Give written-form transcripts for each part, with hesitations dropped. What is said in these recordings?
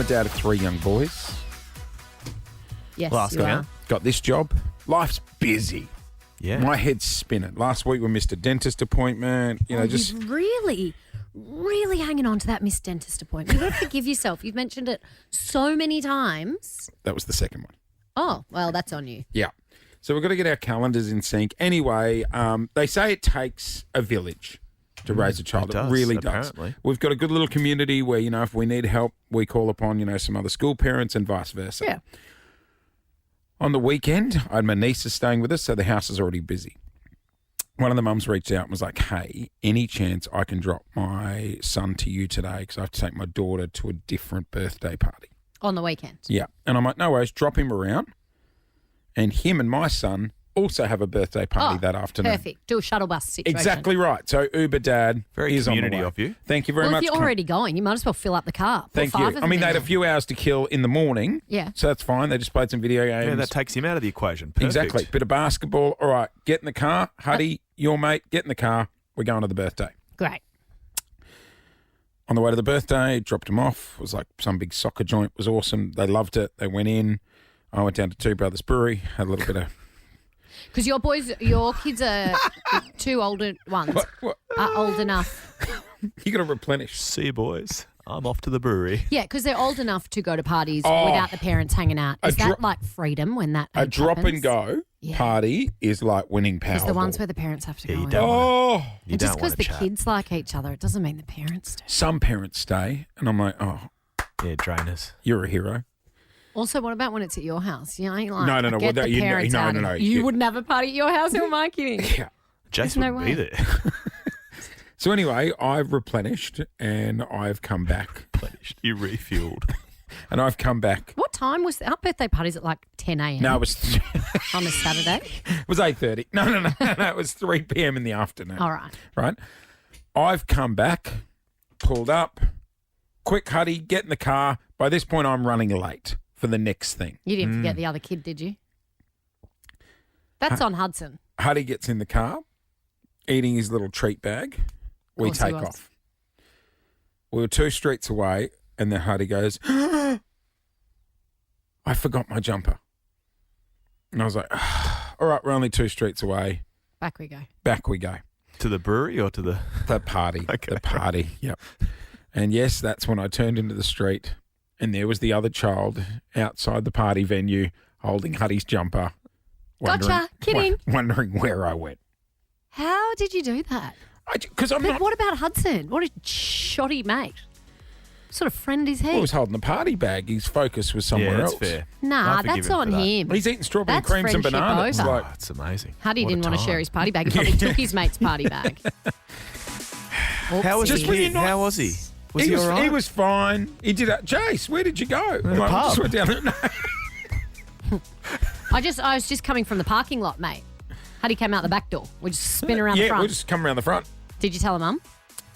I'm a dad of 3 young boys. Yes, Last you guy. are. Got this job. Life's busy. Yeah. My head's spinning. Last week we missed a dentist appointment. You've really hanging on to that Miss Dentist appointment. You've got to forgive yourself. You've mentioned it so many times. That was the second one. Oh, well, that's on you. Yeah. So we've got to get our calendars in sync. Anyway, they say it takes a village to raise a child. It does, really apparently. does. We've got a good little community where, if we need help, we call upon, some other school parents and vice versa. Yeah. On the weekend, I had my nieces staying with us, so the house is already busy. One of the mums reached out and was like, hey, any chance I can drop my son to you today because I have to take my daughter to a different birthday party? On the weekend. Yeah. And I'm like, no worries, drop him around. And him and my son also have a birthday party that afternoon. Perfect. Do a shuttle bus situation. Exactly right. So Uber Dad Very is on the community way. of you. Thank you very Well, much. if you're already going, you might as well fill up the car. Put Thank 5 you. of I them mean, in they had a there. few hours to kill in the morning. Yeah. So that's fine. They just played some video games. Yeah, that takes him out of the equation. Perfect. Exactly. Bit of basketball. All right, get in the car. Huddy, your mate, get in the car. We're going to the birthday. Great. On the way to the birthday, dropped them off. It was like some big soccer joint. It was awesome. They loved it. They went in. I went down to Two Brothers Brewery, had a little bit of... Because your kids are 2 older ones What? are old enough. You got to replenish. See you, boys. I'm off to the brewery. Yeah, because they're old enough to go to parties without the parents hanging out. Is that like freedom when that A age drop happens? and go Yeah. party is like winning Powerball. It's the ones where the parents have to go. you in. don't Oh, You And just don't because want the to chat. kids like each other, it doesn't mean the parents do. some parents stay, and I'm like, oh, Yeah, drainers. you're a hero. Also, what about when it's at your house? You know, like, No, no, no, Get well, the no, parents no, out. no, no. You wouldn't have a party at your house. Who am I kidding? Yeah. Jase no wouldn't be way. there. So anyway, I've replenished, and I've come back, You refueled. and I've come back. What time was our birthday party's at like 10 a.m. No, it was on a Saturday? it was 8:30. No, it was 3 p.m. in the afternoon. All right. Right. I've come back, pulled up, quick Huddy, get in the car. By this point, I'm running late for the next thing. You didn't forget the other kid, did you? That's on Hudson. Huddy gets in the car, eating his little treat bag. We course he take was. off. We were 2 streets away, and then Huddy goes, I forgot my jumper. And I was like, all right, we're only 2 streets away. Back we go. Back we go. To the brewery or to the... The party. Okay. The party, yep. And yes, that's when I turned into the street, and there was the other child outside the party venue holding Huddy's jumper. Gotcha. Kidding. Wondering where I went. How did you do that? Because I'm But not... what about Hudson? What a shoddy mate. What sort of friend is he? Well, he was holding the party bag. His focus was somewhere Yeah, that's else. fair. Nah, I forgive that's him on for that. him. He's eating strawberry That's creams and friendship bananas. over. Like, Oh, it's amazing. Huddy What a didn't want to time. share his party bag. He probably took his mate's party bag. How was Oopsie. he? Kid? How was he? Was he all right? he was fine. He did that. Jase, where did you go? I'm like, pub. just went down there. No. I was just coming from the parking lot, mate. Huddy came out the back door. We just spin around the Yeah, front. we'll just come around the front. Did you tell him, Mum?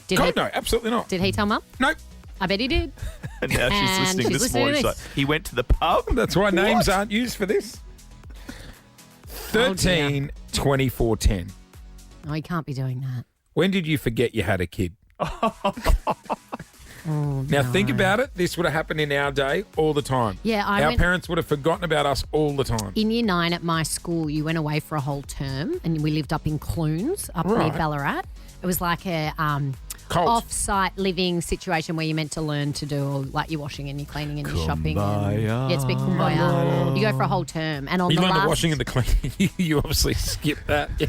Did God, he? no, absolutely not. Did he tell Mum? Nope. I bet he did. And now she's And listening she's this listening to morning. She's this. like, he went to the pub? That's why names What? aren't used for this. 13, 24, 10. Oh, he can't be doing that. When did you forget you had a kid? Now, think about it. This would have happened in our day all the time. Yeah, I Our went parents would have forgotten about us all the time. in year 9 at my school. You went away for a whole term, and we lived up in Clunes, up near Right. Ballarat. It was like a Cult. off-site living situation where you meant to learn to do all, like your washing and your cleaning and your shopping. And, Kumbaya. yeah, it's a bit kumbaya. You go for a whole term, and on You the learned last, the washing and the cleaning. You obviously skipped that. Yeah.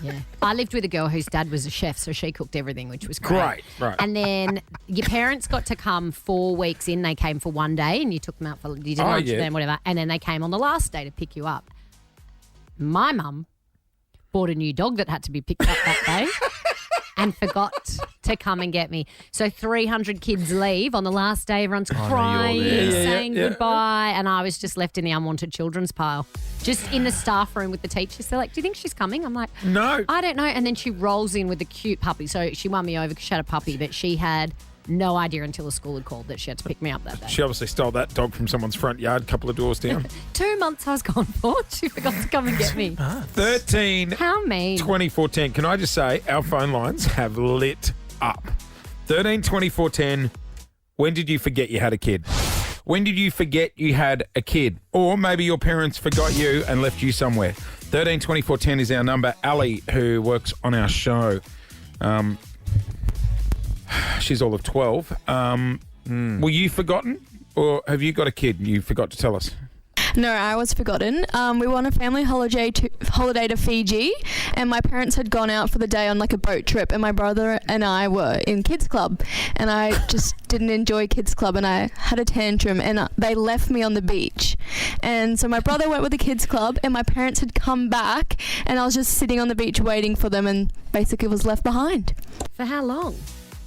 yeah, I lived with a girl whose dad was a chef, so she cooked everything, which was great. Right. And then your parents got to come 4 weeks in. They came for one day, and you took them out for you did lunch with yeah. them, whatever. And then they came on the last day to pick you up. My mum bought a new dog that had to be picked up that day. And forgot to come and get me. So 300 kids leave on the last day. Everyone's crying, there. Yeah, saying yeah. goodbye. And I was just left in the unwanted children's pile. Just in the staff room with the teachers. They're like, do you think she's coming? I'm like, No. I don't know. And then she rolls in with a cute puppy. So she won me over because she had a puppy, but she had no idea until the school had called that she had to pick me up that day. She obviously stole that dog from someone's front yard a couple of doors down. 2 months I was gone for. She forgot to come and get me. 13, How mean. 24, 10. Can I just say, our phone lines have lit up. 13, 24, 10. When did you forget you had a kid? When did you forget you had a kid? Or maybe your parents forgot you and left you somewhere. 13 24 10 is our number. Ali, who works on our show, she's all of 12. Were you forgotten? Or have you got a kid and you forgot to tell us? No, I was forgotten. We were on a family holiday to Fiji, and my parents had gone out for the day on like a boat trip, and my brother and I were in kids club, and I just didn't enjoy kids club, and I had a tantrum, and they left me on the beach. And so my brother went with the kids club, and my parents had come back, and I was just sitting on the beach waiting for them, and basically was left behind. For how long?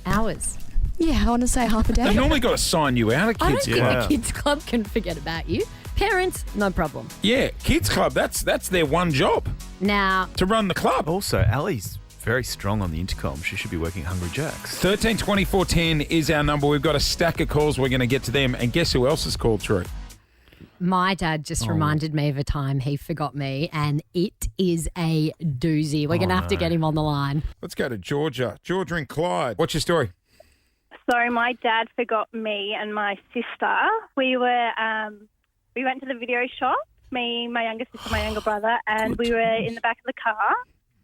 Hours. Yeah, I want to say half a day. They've normally got to sign you out at I don't kids think club. the kids club can forget about you. Parents, no problem. Yeah, kids club, that's their one job, Now, to run the club. Also, Ali's very strong on the intercom. She should be working at Hungry Jack's. 13 24 10 is our number. We've got a stack of calls. We're going to get to them. And guess who else has called through? my dad just reminded me of a time he forgot me, and it is a doozy. We're going to have to get him on the line. Let's go to Georgia. Georgia and Clyde. What's your story? So my dad forgot me and my sister. We went to the video shop, me, my younger sister, my younger brother, and we were in the back of the car.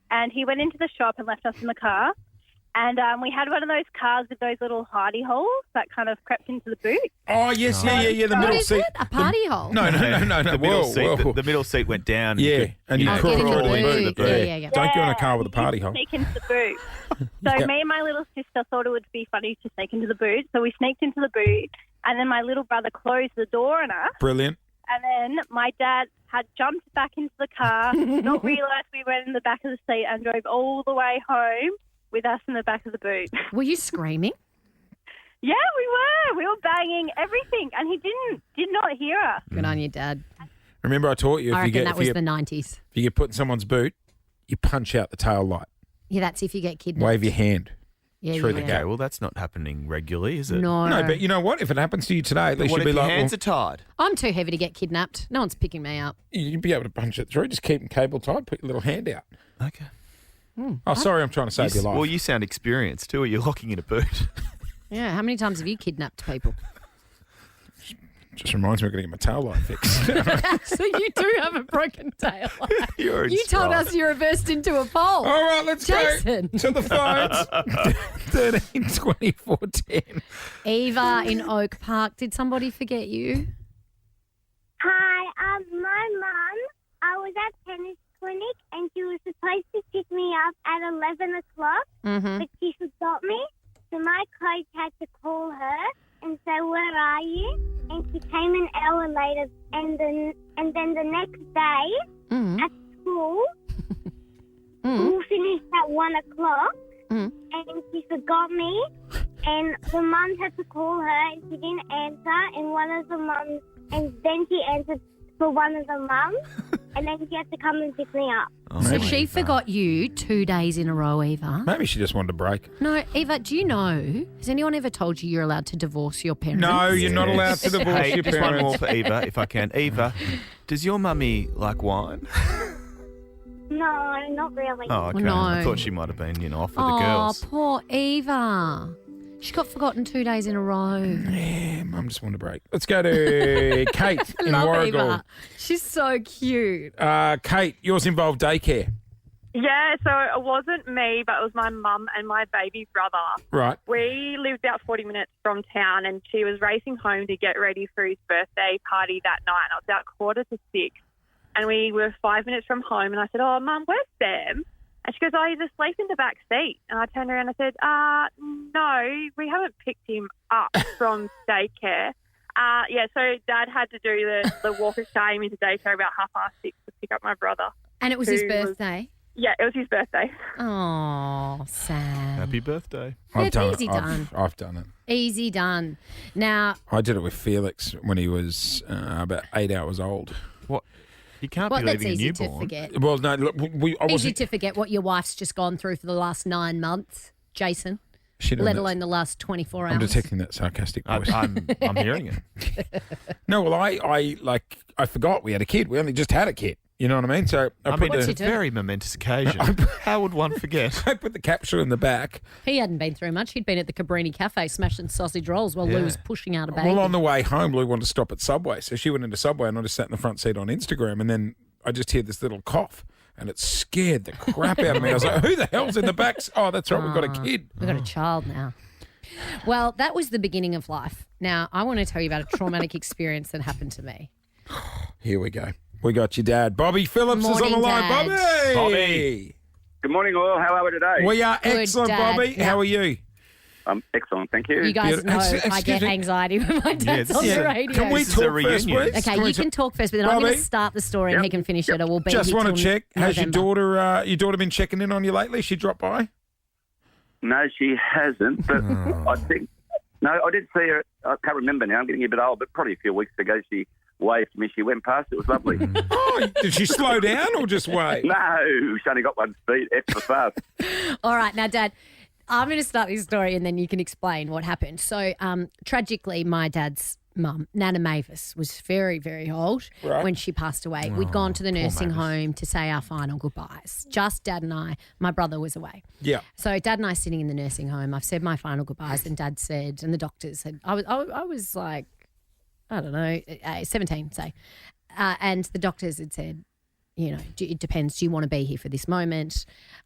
And he went into the shop and left us in the car. And we had one of those cars with those little hidey holes that kind of crept into the boot. Oh, yes, yeah, the What middle is seat. it? A party hole? No. The middle seat. Whoa. The middle seat went down. Yeah, and you Oh, crawl get in the all the way boot. into the boot. Yeah. Don't go in a car with a party hole. Sneak into the boot. So me and my little sister thought it would be funny to sneak into the boot. So we sneaked into the boot, and then my little brother closed the door on us. Brilliant. And then my dad had jumped back into the car, not realised we went in the back of the seat, and drove all the way home with us in the back of the boot. Were you screaming? Yeah, we were. We were banging everything, and he did not hear us. Good on you, Dad. Remember I taught you I if reckon that was you the 90s. if you get put in someone's boot, you punch out the tail light. Yeah, that's if you get kidnapped. Wave your hand. Yeah, through the Okay, well, that's not happening regularly, is it? No. No, but you know what? If it happens to you today, at least What you'd if be your like, hands well, are tied? I'm too heavy to get kidnapped. No one's picking me up. you'd be able to punch it through. Just keep them cable tied. Put your little hand out. Okay. Oh, sorry, I'm trying to save your life. Well, you sound experienced too. Are you locking in a boot? Yeah, how many times have you kidnapped people? Just reminds me of getting my tail light fixed. So you do have a broken tail. You're in You told stride. us you reversed into a pole. All right, let's Jason. go to the phones. 13 24 10. Eva in Oak Park, did somebody forget you? Hi, my mum, I was at tennis clinic and she was supposed to pick me up at 11 o'clock, Mm-hmm. but she forgot me. So my coach had to call her and say, "Where are you?" And she came an hour later, and then the next day Mm-hmm. at school, Mm-hmm. school finished at 1 o'clock, Mhm. and she forgot me. And the mums had to call her, and she didn't answer. And then she answered for one of the mums, and then she had to come and pick me up. Oh, So maybe she Eva. forgot you 2 days in a row, Eva. Maybe she just wanted a break. No, Eva, do you know, has anyone ever told you you're allowed to divorce your parents? No, you're not allowed to divorce Hey, your just one more parents. for Eva, if I can. Eva, does your mummy like wine? No, not really. Oh, okay. No. I thought she might have been, off with the Oh, girls. poor Eva. She got forgotten 2 days in a row. Yeah, Mum just wanted a break. Let's go to Kate in Love Warragul. Eva. She's so cute. Kate, yours involved daycare. Yeah, so it wasn't me, but it was my mum and my baby brother. Right. We lived about 40 minutes from town, and she was racing home to get ready for his birthday party that night. I was out 5:45, and we were 5 minutes from home, and I said, "Oh, Mum, where's Sam?" And she goes, "Oh, he's asleep in the back seat." And I turned around and I said, "No, we haven't picked him up from daycare." So Dad had to do the walk of shame into daycare about 6:30 to pick up my brother. And it was his Who was- birthday. Yeah, it was his birthday. Oh, sad. Happy birthday. Yeah, I've it's done easy it. done. I've done it. Easy done. Now, I did it with Felix when he was about 8 hours old. What? You can't well, be that's leaving a easy to newborn. forget. Well, no, look, I Easy wasn't. to forget what your wife's just gone through for the last 9 months, Jason, She didn't- let alone the last 24 hours. I'm detecting that sarcastic voice. I'm hearing it. No, well, I forgot we had a kid. We only just had a kid. You know what I mean? So I put it's a the, very momentous occasion. How would one forget? I put the capsule in the back. He hadn't been through much. He'd been at the Cabrini Cafe smashing sausage rolls while Lou was pushing out a baby. Well, on the way home, Lou wanted to stop at Subway. So she went into Subway and I just sat in the front seat on Instagram. And then I just heard this little cough and it scared the crap out of me. I was like, who the hell's in the back? Oh, that's right. We've got a kid. We've got a child now. Well, that was the beginning of life. Now, I want to tell you about a traumatic experience that happened to me. Here we go. We got your dad. Bobby Phillips is on the Morning, line. Dad. Bobby. Good morning, all. How are we today? We are Good, excellent, Dad. Bobby. Yeah. How are you? Excellent, thank you. You guys know Excuse I get me. anxiety when my dad's on the radio. Can we This is a talk first, reunion. please? Okay, you can talk first, but then I'm going Bobby? to start the story and he can finish it, or we'll be Just here want to till check. Has your November. daughter been checking in on you lately? She dropped by? No, she hasn't, but I think... No, I did see her. I can't remember now. I'm getting a bit old, but probably a few weeks ago she waved to me. She went past. It was lovely. Oh, did she slow down or just wave? No, she only got one speed, extra fast. All right, now, Dad, I'm going to start this story and then you can explain what happened. So, tragically, my dad's mum, Nana Mavis, was very, very old when she passed away. We'd gone to the nursing home to say our final goodbyes. Just Dad and I. My brother was away. Yeah. So Dad and I sitting in the nursing home. I've said my final goodbyes, and Dad said, and the doctors said, I was like, I don't know, 17, say, and the doctors had said, you know, it depends. Do you want to be here for this moment?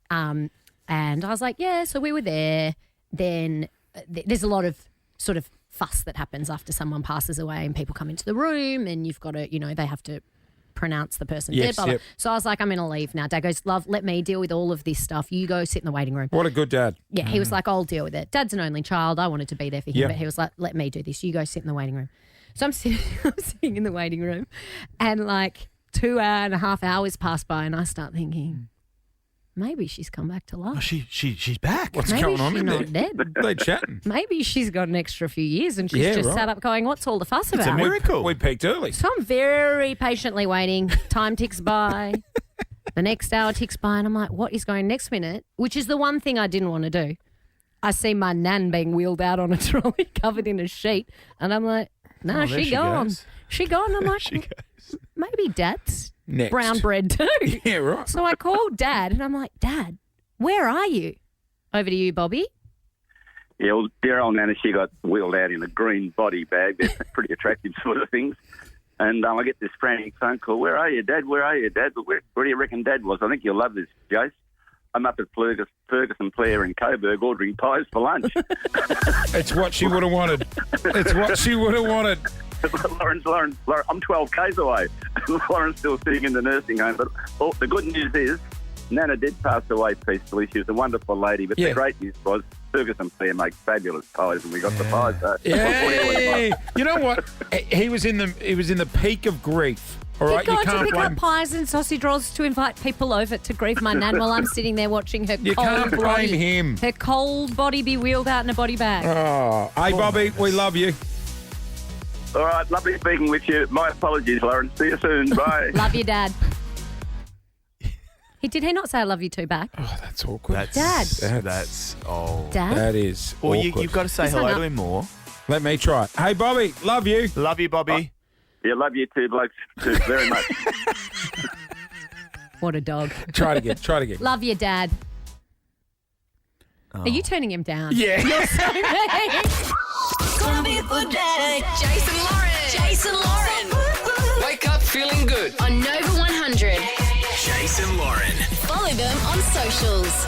And I was like, yeah. So we were there. Then there's a lot of sort of fuss that happens after someone passes away, and people come into the room, and you've got to, you know, they have to pronounce the person dead. Blah, blah. Yep. So I was like, I'm going to leave now. Dad goes, love, let me deal with all of this stuff. You go sit in the waiting room. What a good dad. Yeah, he was like, I'll deal with it. Dad's an only child. I wanted to be there for him, Yeah. but he was like, let me do this. You go sit in the waiting room. So I'm sitting in the waiting room, and like 2.5 hours pass by, and I start thinking, maybe she's come back to life. Oh, she's back. What's Maybe going on she's in not there? dead. They chatting. Maybe she's got an extra few years, and she's Yeah, just right. sat up going, what's all the fuss It's a about? miracle. We peaked early. So I'm very patiently waiting. Time ticks by. The next hour ticks by, and I'm like, what is going next minute? Which is the one thing I didn't want to do. I see my nan being wheeled out on a trolley covered in a sheet, and I'm like, no, Oh, there she she gone. goes. She gone. I'm like, She goes. maybe Dad's Next. brown bread too. Yeah, right. So I called Dad, and I'm like, Dad, where are you? Over to you, Bobby. Yeah, well, dear old Nana, she got wheeled out in a green body bag. They're pretty attractive sort of things. And I get this frantic phone call. Where are you, Dad? Where are you, Dad? Where do you reckon Dad was? I think you'll love this, Jase. I'm up at Ferguson, Player and Coburg ordering pies for lunch. It's what she would have wanted. It's what she would have wanted. Lauren, I'm 12 k's away. Lauren's still sitting in the nursing home. But the good news is Nana did pass away peacefully. She was a wonderful lady. But Yeah. the great news was Ferguson Player makes fabulous pies, and we got the pies. So Yeah. You know what? He was in the peak of grief. All right, He you got to can't pick blame. up pies and sausage rolls to invite people over to grieve my nan while I'm sitting there watching her You cold can't blame body, him. her cold body be wheeled out in a body bag. Oh, hey, Bobby, we love you. All right, lovely speaking with you. My apologies, Lauren. See you soon. Bye. Love you, Dad. Did he not say I love you too back? Oh, that's awkward. Dad. That's old. Dad? That is Well, awkward. you've got to say He's hello hung to up. him more. Let me try. Hey, Bobby, love you. Love you, Bobby. Yeah, love you too, blokes, too, very much. What a dog. Try it again. Try it again. Love you, Dad. Are you turning him down? Yeah. You're so mean. Gonna be a good day. Jason Lauren. Wake up feeling good. On Nova 100. Jason Lauren. Follow them on socials.